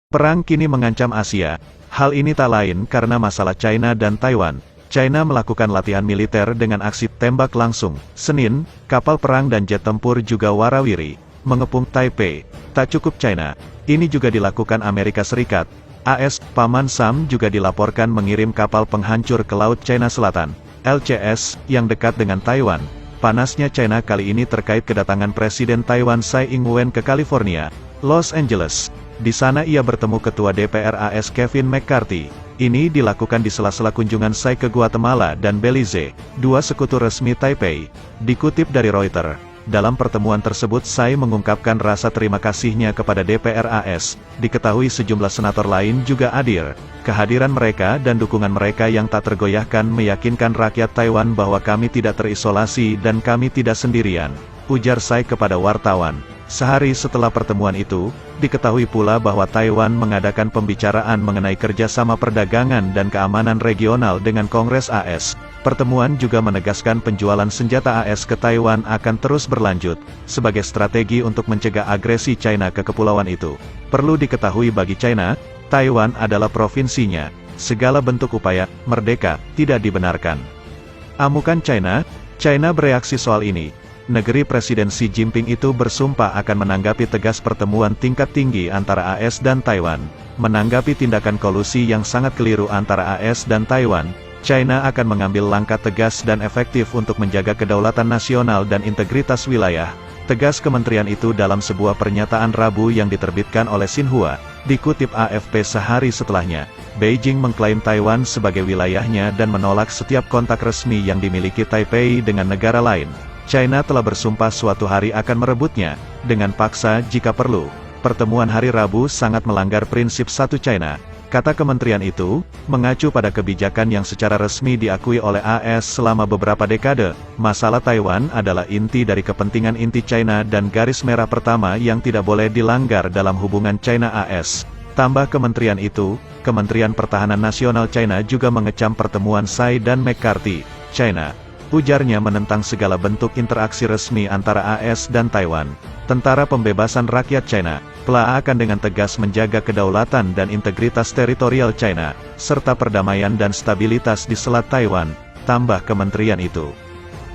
Perang kini mengancam Asia. Hal ini tak lain karena masalah China dan Taiwan. China melakukan latihan militer dengan aksi tembak langsung. Senin, kapal perang dan jet tempur juga warawiri mengepung Taipei. Tak cukup China, ini juga dilakukan Amerika Serikat. AS, Paman Sam juga dilaporkan mengirim kapal penghancur ke Laut China Selatan, LCS, yang dekat dengan Taiwan. Panasnya China kali ini terkait kedatangan Presiden Taiwan Tsai Ing-wen ke California, Los Angeles. Di sana ia bertemu Ketua DPR AS Kevin McCarthy. Ini dilakukan di sela-sela kunjungan Tsai ke Guatemala dan Belize, dua sekutu resmi Taipei. Dikutip dari Reuters, dalam pertemuan tersebut Tsai mengungkapkan rasa terima kasihnya kepada DPR AS. Diketahui sejumlah senator lain juga hadir. Kehadiran mereka dan dukungan mereka yang tak tergoyahkan meyakinkan rakyat Taiwan bahwa kami tidak terisolasi dan kami tidak sendirian, ujar Tsai kepada wartawan. Sehari setelah pertemuan itu, diketahui pula bahwa Taiwan mengadakan pembicaraan mengenai kerjasama perdagangan dan keamanan regional dengan Kongres AS. Pertemuan juga menegaskan penjualan senjata AS ke Taiwan akan terus berlanjut, sebagai strategi untuk mencegah agresi China ke kepulauan itu. Perlu diketahui bagi China, Taiwan adalah provinsinya. Segala bentuk upaya merdeka tidak dibenarkan. Amukan China, China bereaksi soal ini. Negeri Presiden Xi Jinping itu bersumpah akan menanggapi tegas pertemuan tingkat tinggi antara AS dan Taiwan. Menanggapi tindakan kolusi yang sangat keliru antara AS dan Taiwan, China akan mengambil langkah tegas dan efektif untuk menjaga kedaulatan nasional dan integritas wilayah. Tegas kementerian itu dalam sebuah pernyataan Rabu yang diterbitkan oleh Xinhua. Dikutip AFP sehari setelahnya, Beijing mengklaim Taiwan sebagai wilayahnya dan menolak setiap kontak resmi yang dimiliki Taipei dengan negara lain. China telah bersumpah suatu hari akan merebutnya, dengan paksa jika perlu. Pertemuan hari Rabu sangat melanggar prinsip satu China, kata kementerian itu, mengacu pada kebijakan yang secara resmi diakui oleh AS selama beberapa dekade. Masalah Taiwan adalah inti dari kepentingan inti China dan garis merah pertama yang tidak boleh dilanggar dalam hubungan China-AS. Tambah kementerian itu, Kementerian Pertahanan Nasional China juga mengecam pertemuan Tsai dan McCarthy. China, ujarnya, menentang segala bentuk interaksi resmi antara AS dan Taiwan. Tentara Pembebasan Rakyat China, PLA, akan dengan tegas menjaga kedaulatan dan integritas teritorial China, serta perdamaian dan stabilitas di Selat Taiwan, tambah kementerian itu.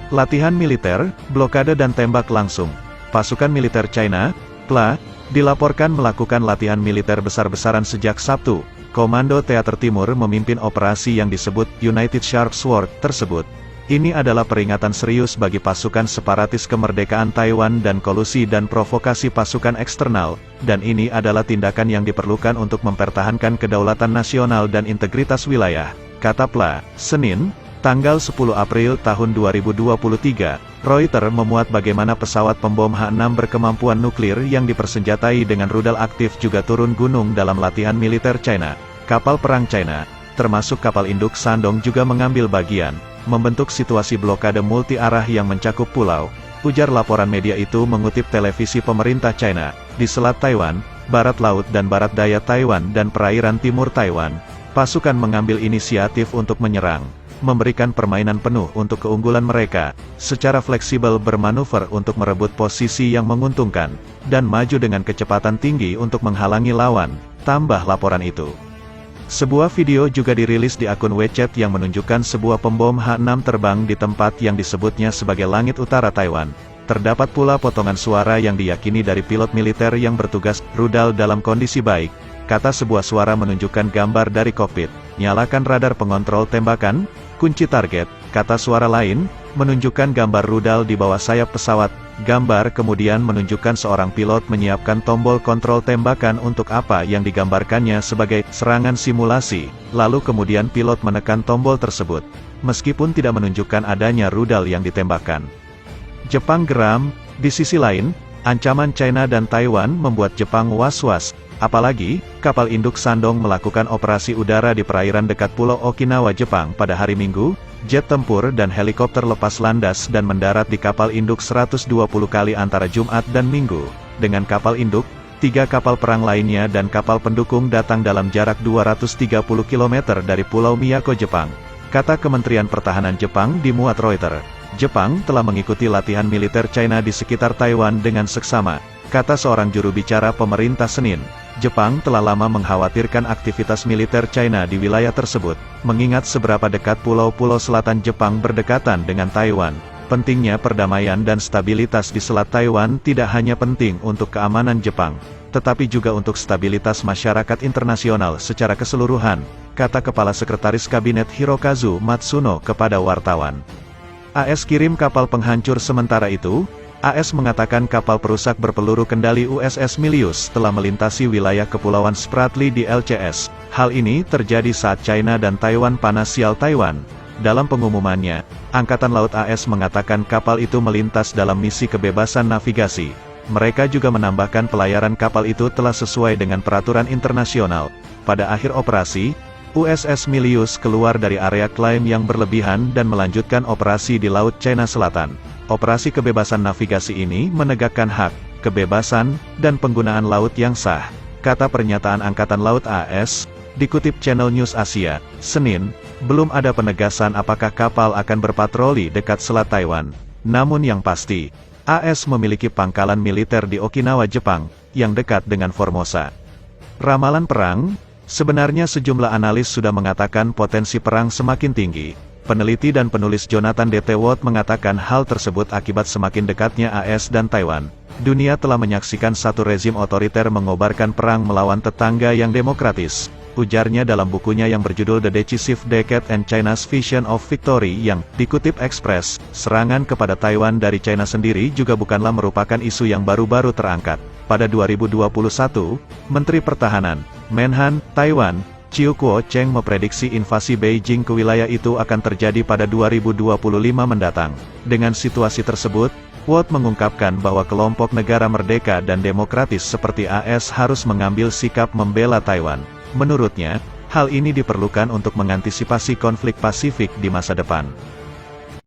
Latihan militer, blokade dan tembak langsung. Pasukan militer China, PLA, dilaporkan melakukan latihan militer besar-besaran sejak Sabtu. Komando Teater Timur memimpin operasi yang disebut United Sharp Sword tersebut. Ini adalah peringatan serius bagi pasukan separatis kemerdekaan Taiwan dan kolusi dan provokasi pasukan eksternal, dan ini adalah tindakan yang diperlukan untuk mempertahankan kedaulatan nasional dan integritas wilayah, kata PLA. Senin, tanggal 10 April tahun 2023, Reuters memuat bagaimana pesawat pembom H-6 berkemampuan nuklir yang dipersenjatai dengan rudal aktif juga turun gunung dalam latihan militer China. Kapal perang China, termasuk kapal induk Shandong, juga mengambil bagian membentuk situasi blokade multi-arah yang mencakup pulau, ujar laporan media itu mengutip televisi pemerintah China. Di Selat Taiwan, Barat Laut dan Barat Daya Taiwan dan perairan Timur Taiwan, pasukan mengambil inisiatif untuk menyerang, memberikan permainan penuh untuk keunggulan mereka, secara fleksibel bermanuver untuk merebut posisi yang menguntungkan, dan maju dengan kecepatan tinggi untuk menghalangi lawan, tambah laporan itu. Sebuah video juga dirilis di akun WeChat yang menunjukkan sebuah pembom H-6 terbang di tempat yang disebutnya sebagai langit utara Taiwan. Terdapat pula potongan suara yang diyakini dari pilot militer yang bertugas. Rudal dalam kondisi baik, kata sebuah suara menunjukkan gambar dari kokpit. Nyalakan radar pengontrol tembakan, kunci target, kata suara lain, menunjukkan gambar rudal di bawah sayap pesawat. Gambar kemudian menunjukkan seorang pilot menyiapkan tombol kontrol tembakan untuk apa yang digambarkannya sebagai serangan simulasi, lalu kemudian pilot menekan tombol tersebut, meskipun tidak menunjukkan adanya rudal yang ditembakkan. Jepang geram. Di sisi lain, ancaman China dan Taiwan membuat Jepang was-was, apalagi kapal induk Shandong melakukan operasi udara di perairan dekat Pulau Okinawa, Jepang pada hari Minggu. Jet tempur dan helikopter lepas landas dan mendarat di kapal induk 120 kali antara Jumat dan Minggu. Dengan kapal induk, 3 kapal perang lainnya dan kapal pendukung datang dalam jarak 230 km dari Pulau Miyako, Jepang, kata Kementerian Pertahanan Jepang dimuat Reuters. Jepang telah mengikuti latihan militer China di sekitar Taiwan dengan seksama, kata seorang juru bicara pemerintah Senin. Jepang telah lama mengkhawatirkan aktivitas militer China di wilayah tersebut, mengingat seberapa dekat pulau-pulau selatan Jepang berdekatan dengan Taiwan. Pentingnya perdamaian dan stabilitas di Selat Taiwan tidak hanya penting untuk keamanan Jepang, tetapi juga untuk stabilitas masyarakat internasional secara keseluruhan, kata Kepala Sekretaris Kabinet Hirokazu Matsuno kepada wartawan. AS kirim kapal penghancur. Sementara itu, AS mengatakan kapal perusak berpeluru kendali USS Milius telah melintasi wilayah Kepulauan Spratly di LCS. Hal ini terjadi saat China dan Taiwan panas sial Taiwan. Dalam pengumumannya, Angkatan Laut AS mengatakan kapal itu melintas dalam misi kebebasan navigasi. Mereka juga menambahkan pelayaran kapal itu telah sesuai dengan peraturan internasional. Pada akhir operasi, USS Milius keluar dari area klaim yang berlebihan dan melanjutkan operasi di Laut Cina Selatan. Operasi kebebasan navigasi ini menegakkan hak, kebebasan, dan penggunaan laut yang sah, kata pernyataan Angkatan Laut AS, dikutip Channel News Asia, Senin. Belum ada penegasan apakah kapal akan berpatroli dekat Selat Taiwan. Namun yang pasti, AS memiliki pangkalan militer di Okinawa, Jepang, yang dekat dengan Formosa. Ramalan perang? Sebenarnya sejumlah analis sudah mengatakan potensi perang semakin tinggi. Peneliti dan penulis Jonathan D.T. Watt mengatakan hal tersebut akibat semakin dekatnya AS dan Taiwan. Dunia telah menyaksikan satu rezim otoriter mengobarkan perang melawan tetangga yang demokratis, ujarnya dalam bukunya yang berjudul The Decisive Decade and China's Vision of Victory yang dikutip Express. Serangan kepada Taiwan dari China sendiri juga bukanlah merupakan isu yang baru-baru terangkat. Pada 2021, Menteri Pertahanan, Menhan, Taiwan, Chiu Kuo-cheng memprediksi invasi Beijing ke wilayah itu akan terjadi pada 2025 mendatang. Dengan situasi tersebut, Watt mengungkapkan bahwa kelompok negara merdeka dan demokratis seperti AS harus mengambil sikap membela Taiwan. Menurutnya, hal ini diperlukan untuk mengantisipasi konflik Pasifik di masa depan.